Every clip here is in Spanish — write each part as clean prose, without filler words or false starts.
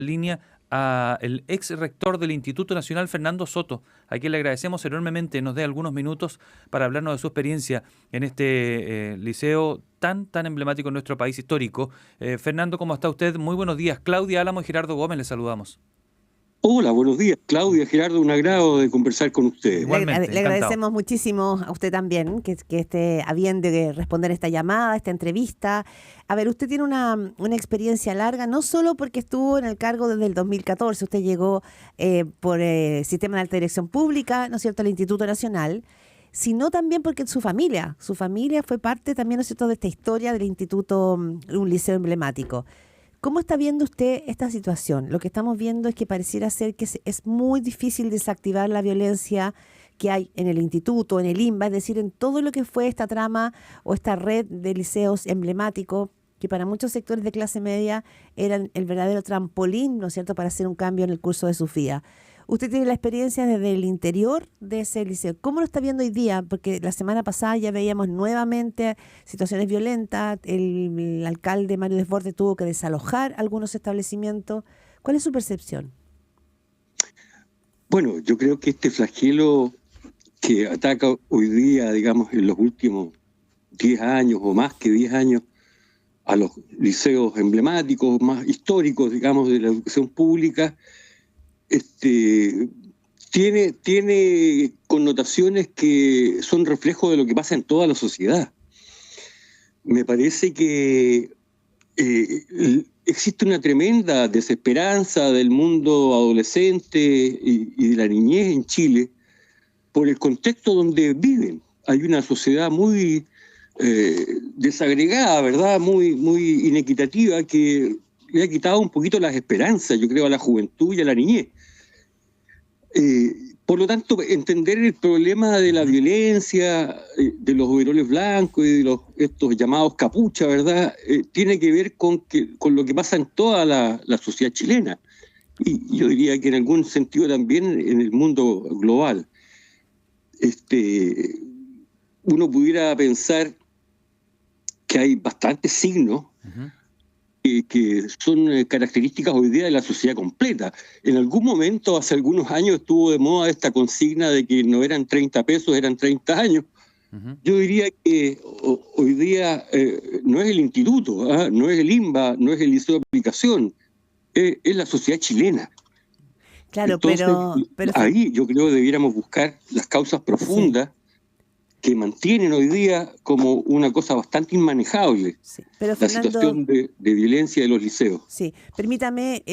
línea a el ex rector del Instituto Nacional, Fernando Soto, a quien le agradecemos enormemente nos dé algunos minutos para hablarnos de su experiencia en este liceo tan emblemático en nuestro país histórico. Fernando, ¿cómo está usted? Muy buenos días. Claudia Álamo y Gerardo Gómez, le saludamos. Hola, buenos días, Claudia, Gerardo, un agrado de conversar con ustedes. Igualmente, Le encantado. agradecemos muchísimo a usted también que esté a bien de responder esta llamada, esta entrevista. A ver, usted tiene una experiencia larga, no solo porque estuvo en el cargo desde el 2014, usted llegó por el Sistema de Alta Dirección Pública, ¿no es cierto?, al Instituto Nacional, sino también porque su familia fue parte también, ¿no es cierto?, de esta historia del instituto, un liceo emblemático. ¿Cómo está viendo usted esta situación? Lo que estamos viendo es que pareciera ser que es muy difícil desactivar la violencia que hay en el instituto, en el INBA, es decir, en todo lo que fue esta trama o esta red de liceos emblemáticos que para muchos sectores de clase media eran el verdadero trampolín, ¿no es cierto?, para hacer un cambio en el curso de su vida. Usted tiene la experiencia desde el interior de ese liceo. ¿Cómo lo está viendo hoy día? Porque la semana pasada ya veíamos nuevamente situaciones violentas. El alcalde Mario Desbordes tuvo que desalojar algunos establecimientos. ¿Cuál es su percepción? Bueno, yo creo que este flagelo que ataca hoy día, digamos, en los últimos 10 años o más que 10 años, a los liceos emblemáticos, más históricos, digamos, de la educación pública, tiene connotaciones que son reflejo de lo que pasa en toda la sociedad. Me parece que existe una tremenda desesperanza del mundo adolescente y de la niñez en Chile por el contexto donde viven. Hay una sociedad muy desagregada, ¿verdad? Muy inequitativa, que le ha quitado un poquito las esperanzas, yo creo, a la juventud y a la niñez. Por lo tanto, entender el problema de la violencia, de los overoles blancos y de estos llamados capucha, ¿verdad? Tiene que ver con lo que pasa en toda la sociedad chilena. Y yo diría que en algún sentido también en el mundo global. Uno pudiera pensar que hay bastantes signos que son características hoy día de la sociedad completa. En algún momento, hace algunos años, estuvo de moda esta consigna de que no eran 30 pesos, eran 30 años. Yo diría que hoy día no es el instituto, no es el INBA, no es el liceo de aplicación, es la sociedad chilena. Claro, Entonces, pero ahí yo creo que debiéramos buscar las causas profundas que mantienen hoy día como una cosa bastante inmanejable pero la Fernando, situación de violencia de los liceos. Sí, permítame,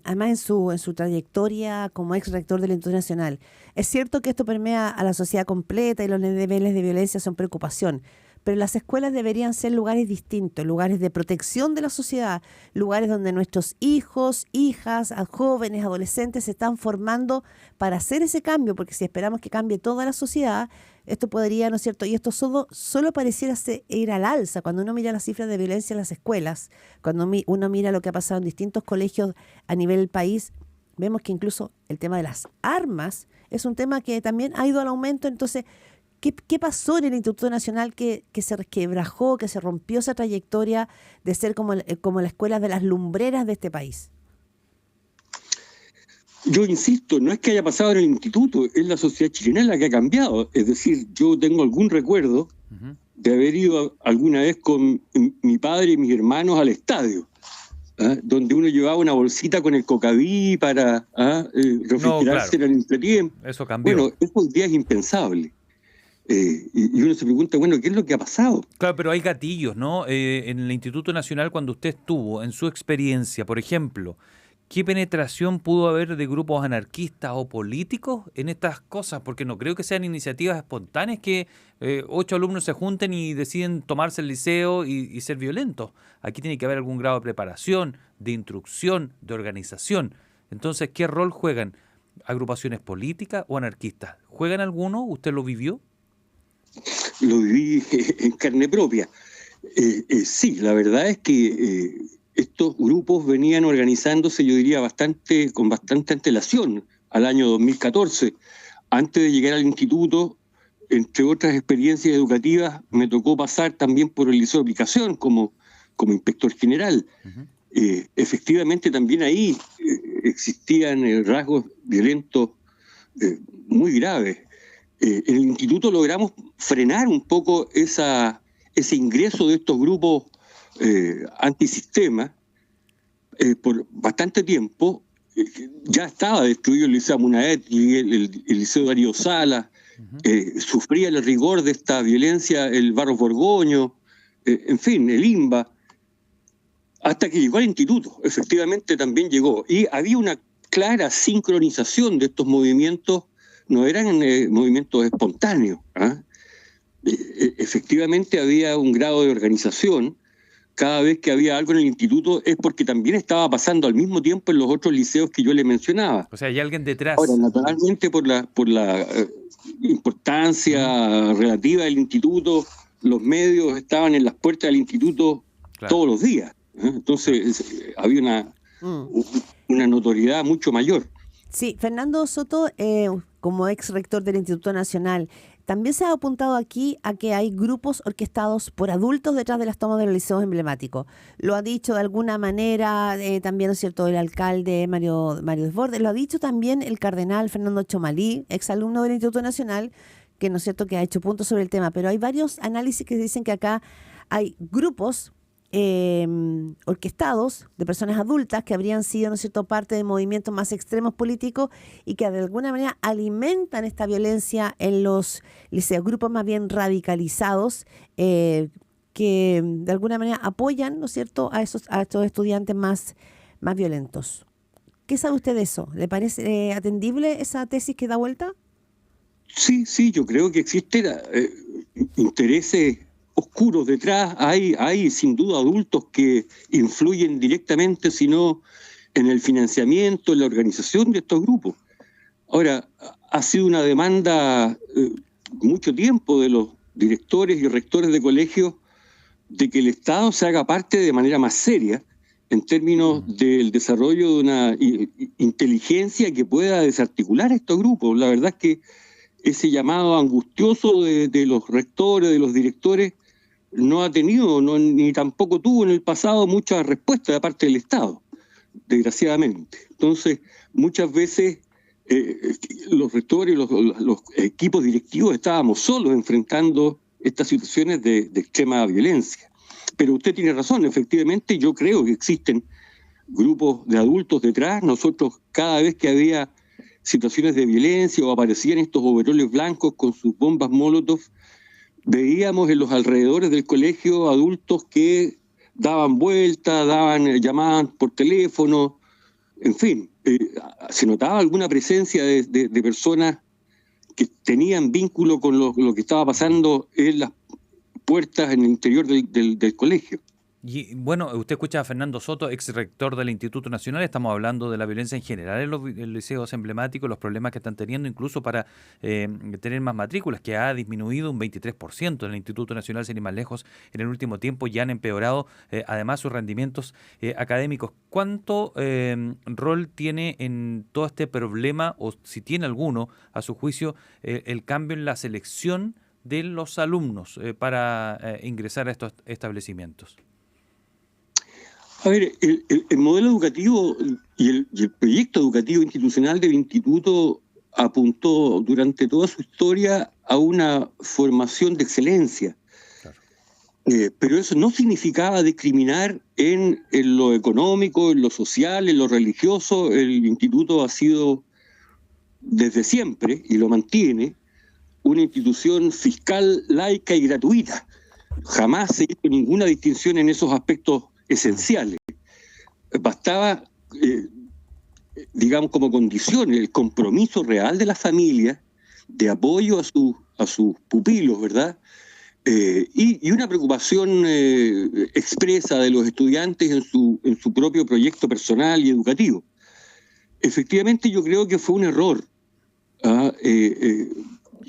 además en su trayectoria como ex rector del Instituto Nacional, es cierto que esto permea a la sociedad completa y los niveles de violencia son preocupación, pero las escuelas deberían ser lugares distintos, lugares de protección de la sociedad, lugares donde nuestros hijos, hijas, jóvenes, adolescentes se están formando para hacer ese cambio, porque si esperamos que cambie toda la sociedad, esto podría, ¿no es cierto? Y esto solo pareciera ir al alza. Cuando uno mira las cifras de violencia en las escuelas, cuando uno mira lo que ha pasado en distintos colegios a nivel del país, vemos que incluso el tema de las armas es un tema que también ha ido al aumento. Entonces, ¿qué pasó en el Instituto Nacional que se resquebrajó, que se rompió esa trayectoria de ser como la escuela de las lumbreras de este país? Yo insisto, no es que haya pasado en el instituto, es la sociedad chilena la que ha cambiado. Es decir, yo tengo algún recuerdo de haber ido alguna vez con mi padre y mis hermanos al estadio, donde uno llevaba una bolsita con el cocaví para refrigerarse en el entretiempo. Eso cambió. Bueno, eso hoy día es impensable. Y uno se pregunta, bueno, ¿qué es lo que ha pasado? Claro, pero hay gatillos, ¿no? En el Instituto Nacional, cuando usted estuvo, en su experiencia, por ejemplo, ¿qué penetración pudo haber de grupos anarquistas o políticos en estas cosas? Porque no creo que sean iniciativas espontáneas que 8 alumnos se junten y deciden tomarse el liceo y ser violentos. Aquí tiene que haber algún grado de preparación, de instrucción, de organización. Entonces, ¿qué rol juegan? ¿Agrupaciones políticas o anarquistas? ¿Juegan alguno? ¿Usted lo vivió? Lo viví en carne propia. Sí, la verdad es que estos grupos venían organizándose, yo diría, con bastante antelación al año 2014. Antes de llegar al instituto, entre otras experiencias educativas, me tocó pasar también por el liceo de aplicación como inspector general. Efectivamente también ahí existían rasgos violentos muy graves. En el instituto logramos frenar un poco ese ingreso de estos grupos antisistema por bastante tiempo. Ya estaba destruido el Liceo Munaet y el Liceo Darío Salas. Sufría el rigor de esta violencia el Barros Borgoño, en fin, el IMBA, hasta que llegó al instituto. Efectivamente también llegó. Y había una clara sincronización de estos movimientos, no eran movimientos espontáneos. Efectivamente había un grado de organización. Cada vez que había algo en el instituto es porque también estaba pasando al mismo tiempo en los otros liceos que yo le mencionaba. O sea, hay alguien detrás. Ahora, naturalmente, por la importancia relativa del instituto, los medios estaban en las puertas del instituto todos los días. Entonces, había una notoriedad mucho mayor. Sí, Fernando Soto, como ex rector del Instituto Nacional, también se ha apuntado aquí a que hay grupos orquestados por adultos detrás de las tomas de los liceos emblemáticos. Lo ha dicho de alguna manera también, ¿no es cierto?, el alcalde Mario Desbordes. Lo ha dicho también el cardenal Fernando Chomalí, ex alumno del Instituto Nacional, que, ¿no es cierto?, que ha hecho puntos sobre el tema. Pero hay varios análisis que dicen que acá hay grupos orquestados de personas adultas que habrían sido, ¿no es cierto?, parte de movimientos más extremos políticos y que de alguna manera alimentan esta violencia en los liceos, grupos más bien radicalizados que de alguna manera apoyan, ¿no es cierto?, a estos estudiantes más violentos. ¿Qué sabe usted de eso? ¿Le parece atendible esa tesis que da vuelta? Sí, yo creo que existen intereses oscuros detrás. Hay sin duda adultos que influyen directamente, sino en el financiamiento, en la organización de estos grupos. Ahora, ha sido una demanda mucho tiempo de los directores y rectores de colegios de que el Estado se haga parte de manera más seria en términos del desarrollo de una inteligencia que pueda desarticular estos grupos. La verdad es que ese llamado angustioso de los rectores, de los directores, no ha tenido, ni tampoco tuvo en el pasado mucha respuesta de parte del Estado, desgraciadamente. Entonces, muchas veces los rectores, los equipos directivos estábamos solos enfrentando estas situaciones de extrema violencia. Pero usted tiene razón, efectivamente yo creo que existen grupos de adultos detrás. Nosotros, cada vez que había situaciones de violencia o aparecían estos overoles blancos con sus bombas Molotov, veíamos en los alrededores del colegio adultos que daban vueltas, llamaban por teléfono, en fin, se notaba alguna presencia de personas que tenían vínculo con lo que estaba pasando en las puertas en el interior del colegio. Y bueno, usted escucha a Fernando Soto, ex rector del Instituto Nacional. Estamos hablando de la violencia en general en los liceos emblemáticos, los problemas que están teniendo incluso para tener más matrículas, que ha disminuido un 23% en el Instituto Nacional, sin ir más lejos, en el último tiempo, y han empeorado además sus rendimientos académicos. ¿Cuánto rol tiene en todo este problema, o si tiene alguno, a su juicio, el cambio en la selección de los alumnos para ingresar a estos establecimientos? A ver, el modelo educativo y el proyecto educativo institucional del instituto apuntó durante toda su historia a una formación de excelencia. Claro. Pero eso no significaba discriminar en lo económico, en lo social, en lo religioso. El instituto ha sido desde siempre, y lo mantiene, una institución fiscal, laica y gratuita. Jamás se hizo ninguna distinción en esos aspectos esenciales. Bastaba, digamos, como condición el compromiso real de la familia de apoyo a sus pupilos, ¿verdad? Y una preocupación expresa de los estudiantes en su propio proyecto personal y educativo. Efectivamente, yo creo que fue un error,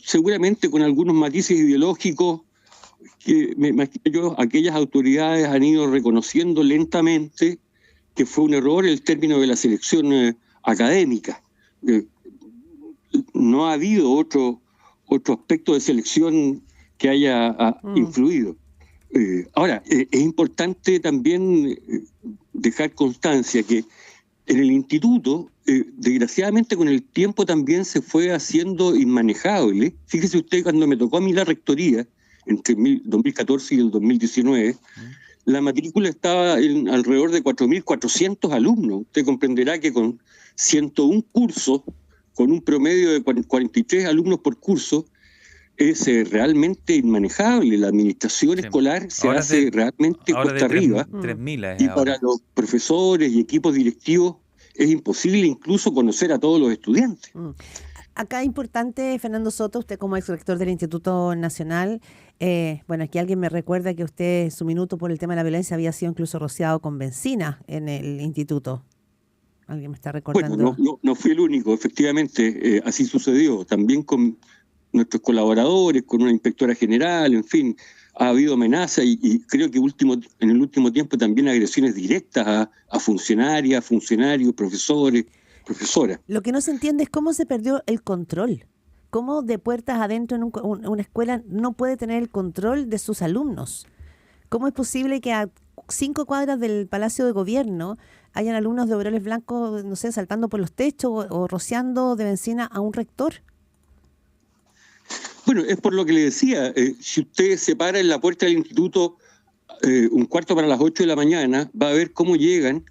seguramente con algunos matices ideológicos, que me imagino yo, aquellas autoridades han ido reconociendo lentamente que fue un error el término de la selección académica. No ha habido otro aspecto de selección que haya influido. Ahora, es importante también dejar constancia que en el instituto, desgraciadamente con el tiempo también se fue haciendo inmanejable. Fíjese usted, cuando me tocó a mí la rectoría, entre el 2014 y el 2019, la matrícula estaba en alrededor de 4.400 alumnos. Usted comprenderá que con 101 cursos, con un promedio de 43 alumnos por curso, es realmente inmanejable. La administración escolar se hace realmente cuesta arriba. 3.000 y para los profesores y equipos directivos es imposible incluso conocer a todos los estudiantes. Acá importante, Fernando Soto, usted como exrector del Instituto Nacional, bueno, aquí alguien me recuerda que usted, su minuto por el tema de la violencia, había sido incluso rociado con benzina en el instituto. Alguien me está recordando. Bueno, no fui el único, efectivamente, así sucedió. También con nuestros colaboradores, con una inspectora general, en fin, ha habido amenazas y creo que en el último tiempo también agresiones directas a funcionarios, profesores, profesoras. Lo que no se entiende es cómo se perdió el control. Cómo de puertas adentro en una escuela no puede tener el control de sus alumnos. ¿Cómo es posible que a 5 cuadras del Palacio de Gobierno hayan alumnos de overoles blancos, no sé, saltando por los techos o rociando de benzina a un rector? Bueno, es por lo que le decía, si usted se para en la puerta del instituto un cuarto para las 8 de la mañana, va a ver cómo llegan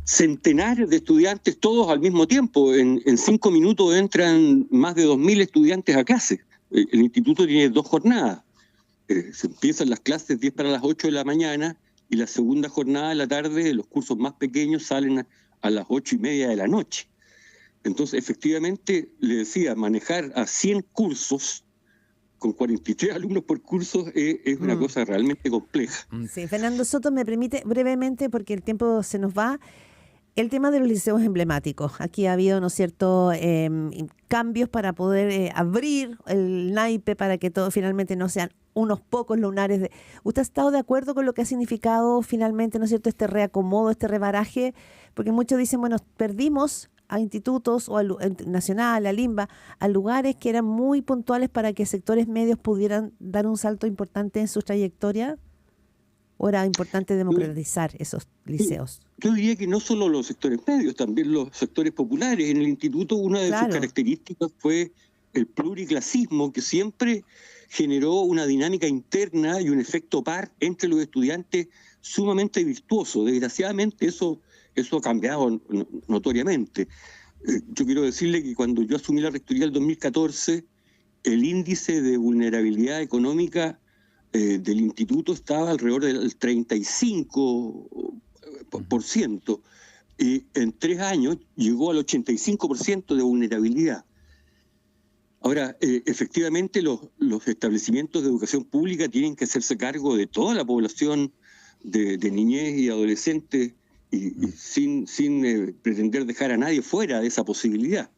centenares de estudiantes todos al mismo tiempo. En 5 minutos entran más de 2.000 estudiantes a clase. El instituto tiene 2 jornadas. Se empiezan las clases 10 para las 8 de la mañana y la segunda jornada de la tarde, los cursos más pequeños salen a las 8:30 de la noche. Entonces, efectivamente, le decía, manejar a 100 cursos con 43 alumnos por curso es una cosa realmente compleja. Sí, Fernando Soto, me permite brevemente, porque el tiempo se nos va, el tema de los liceos emblemáticos. Aquí ha habido, ¿no es cierto?, cambios para poder abrir el naipe para que todo finalmente no sean unos pocos lunares. ¿Usted ha estado de acuerdo con lo que ha significado finalmente, ¿no es cierto?, este reacomodo, este rebaraje? Porque muchos dicen, bueno, perdimos a institutos o al Nacional, a Limba, a lugares que eran muy puntuales para que sectores medios pudieran dar un salto importante en su trayectoria. ¿O era importante democratizar esos liceos? Yo diría que no solo los sectores medios, también los sectores populares. En el instituto una de sus características fue el pluriclasismo, que siempre generó una dinámica interna y un efecto par entre los estudiantes sumamente virtuoso. Desgraciadamente eso ha cambiado notoriamente. Yo quiero decirle que cuando yo asumí la rectoría del 2014, el índice de vulnerabilidad económica del instituto estaba alrededor del 35%, y en 3 años llegó al 85% de vulnerabilidad. Ahora, efectivamente, los establecimientos de educación pública tienen que hacerse cargo de toda la población de niñez y adolescentes y sin pretender dejar a nadie fuera de esa posibilidad.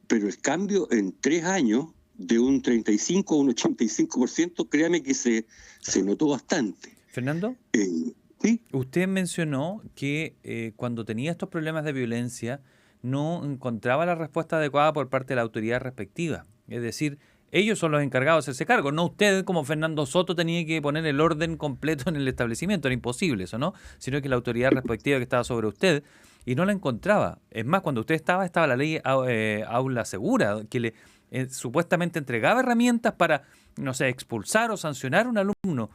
Pero el cambio en 3 años, de un 35 a un 85%, créame que se notó bastante. Fernando, ¿sí? Usted mencionó que cuando tenía estos problemas de violencia no encontraba la respuesta adecuada por parte de la autoridad respectiva. Es decir, ellos son los encargados de hacerse cargo, no usted como Fernando Soto tenía que poner el orden completo en el establecimiento, era imposible eso, ¿no? Sino que la autoridad respectiva que estaba sobre usted y no la encontraba. Es más, cuando usted estaba la ley Aula Segura, que le supuestamente entregaba herramientas para, no sé, expulsar o sancionar a un alumno,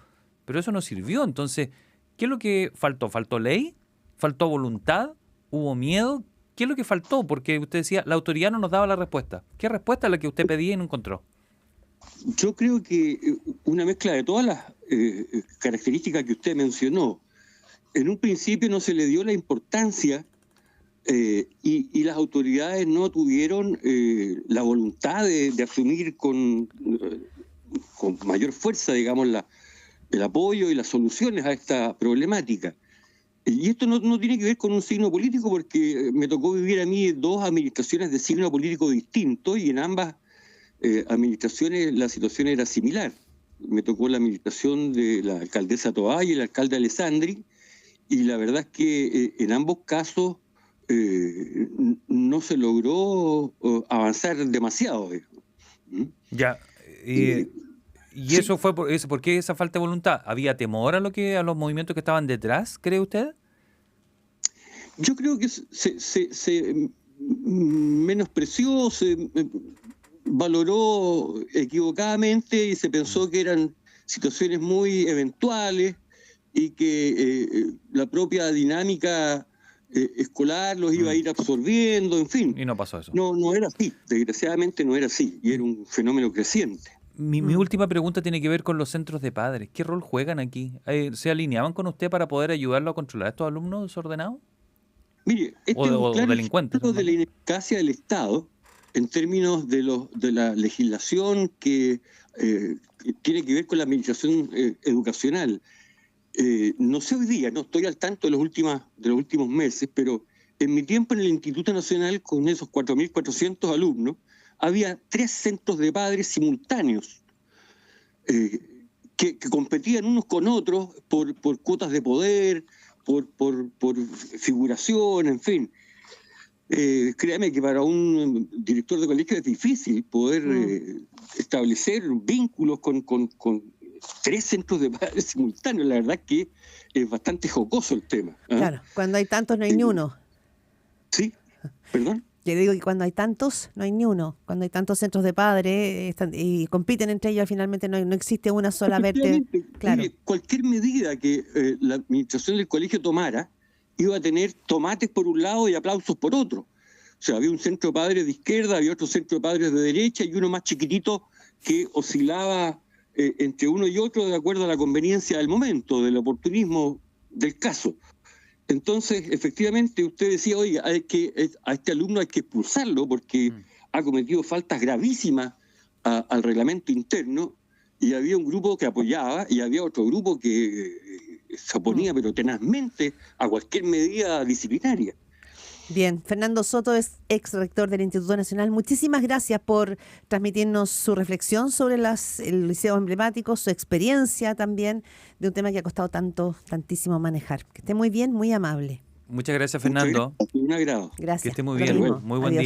pero eso no sirvió. Entonces, ¿qué es lo que faltó? ¿Faltó ley? ¿Faltó voluntad? ¿Hubo miedo? ¿Qué es lo que faltó? Porque usted decía, la autoridad no nos daba la respuesta. ¿Qué respuesta es la que usted pedía y no encontró? Yo creo que una mezcla de todas las características que usted mencionó. En un principio no se le dio la importancia y las autoridades no tuvieron la voluntad de asumir con mayor fuerza, digamos, el apoyo y las soluciones a esta problemática. Y esto no tiene que ver con un signo político, porque me tocó vivir a mí 2 administraciones de signo político distinto y en ambas administraciones la situación era similar. Me tocó la administración de la alcaldesa Toá y el alcalde Alessandri, y la verdad es que en ambos casos no se logró avanzar demasiado. Ya, ¿Y Sí. eso fue por qué esa falta de voluntad? ¿Había temor a los movimientos que estaban detrás, cree usted? Yo creo que se menospreció, valoró equivocadamente y se pensó que eran situaciones muy eventuales y que la propia dinámica escolar los iba a ir absorbiendo, en fin. Y no pasó eso. No era así, desgraciadamente no era así, y era un fenómeno creciente. Mi última pregunta tiene que ver con los centros de padres. ¿Qué rol juegan aquí? ¿Se alineaban con usted para poder ayudarlo a controlar a estos alumnos desordenados? Mire, este es un O claro delincuentes. ejemplo de la ¿No? ineficacia del Estado en términos de la legislación que tiene que ver con la administración educacional. No sé hoy día, no estoy al tanto de los últimos meses, pero en mi tiempo en el Instituto Nacional, con esos 4.400 alumnos, había 3 centros de padres simultáneos que competían unos con otros por cuotas de poder, por figuración, en fin. Créame que para un director de colegio es difícil poder establecer vínculos con 3 centros de padres simultáneos. La verdad que es bastante jocoso el tema. Claro, cuando hay tantos no hay ni uno. Sí, perdón. Yo digo que cuando hay tantos no hay ni uno. Cuando hay tantos centros de padres y compiten entre ellos, finalmente no existe una sola verte. Claro. Cualquier medida que la administración del colegio tomara iba a tener tomates por un lado y aplausos por otro. O sea, había un centro de padres de izquierda, había otro centro de padres de derecha y uno más chiquitito que oscilaba entre uno y otro de acuerdo a la conveniencia del momento, del oportunismo del caso. Entonces, efectivamente, usted decía, oiga, a este alumno hay que expulsarlo porque ha cometido faltas gravísimas al reglamento interno, y había un grupo que apoyaba y había otro grupo que se oponía, pero tenazmente, a cualquier medida disciplinaria. Bien, Fernando Soto es ex rector del Instituto Nacional. Muchísimas gracias por transmitirnos su reflexión sobre el liceo emblemático, su experiencia también de un tema que ha costado tantísimo manejar. Que esté muy bien, muy amable. Muchas gracias, Fernando. Un agrado. Gracias. Que esté muy Lo bien. mismo. Muy buen Adiós. día.